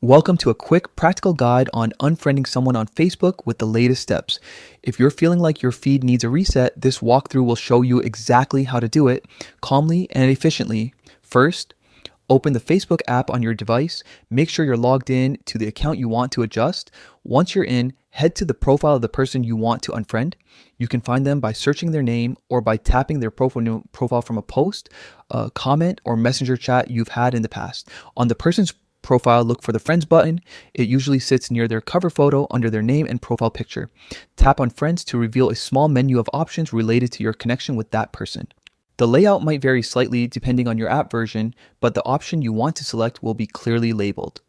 Welcome to a quick practical guide on unfriending someone on Facebook with the latest steps. If you're feeling like your feed needs a reset, this walkthrough will show you exactly how to do it calmly and efficiently. First, open the Facebook app on your device. Make sure you're logged in to the account you want to adjust. Once you're in, head to the profile of the person you want to unfriend. You can find them by searching their name or by tapping their profile from a post, a comment, or messenger chat you've had in the past. On the person's profile, look for the friends button. It usually sits near their cover photo under their name and profile picture. Tap on friends to reveal a small menu of options related to your connection with that person. The layout might vary slightly depending on your app version, but the option you want to select will be clearly labeled.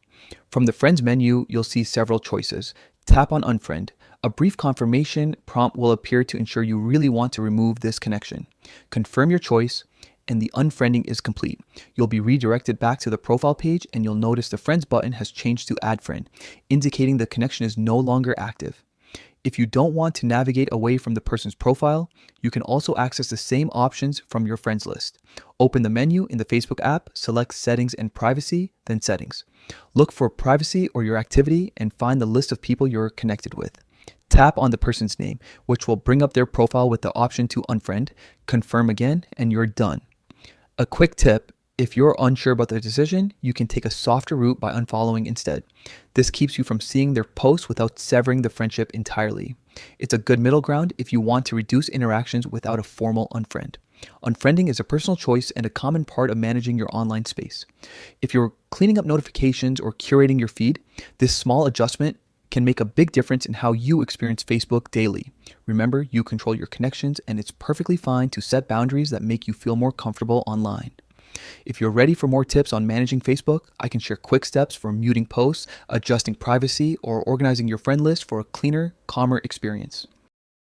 From the friends menu, you'll see several choices. Tap on unfriend. A brief confirmation prompt will appear to ensure you really want to remove this connection. Confirm your choice, and the unfriending is complete. You'll be redirected back to the profile page, and you'll notice the friends button has changed to add friend, indicating the connection is no longer active. If you don't want to navigate away from the person's profile, you can also access the same options from your friends list. Open the menu in the Facebook app, select Settings and Privacy, then Settings. Look for Privacy or your activity and find the list of people you're connected with. Tap on the person's name, which will bring up their profile with the option to unfriend. Confirm again, and you're done. A quick tip: if you're unsure about the decision, you can take a softer route by unfollowing instead. This keeps you from seeing their posts without severing the friendship entirely. It's a good middle ground if you want to reduce interactions without a formal unfriend. Unfriending is a personal choice and a common part of managing your online space. If you're cleaning up notifications or curating your feed, this small adjustment can make a big difference in how you experience Facebook daily. Remember, you control your connections, and it's perfectly fine to set boundaries that make you feel more comfortable online. If you're ready for more tips on managing Facebook, I can share quick steps for muting posts, adjusting privacy, or organizing your friend list for a cleaner, calmer experience.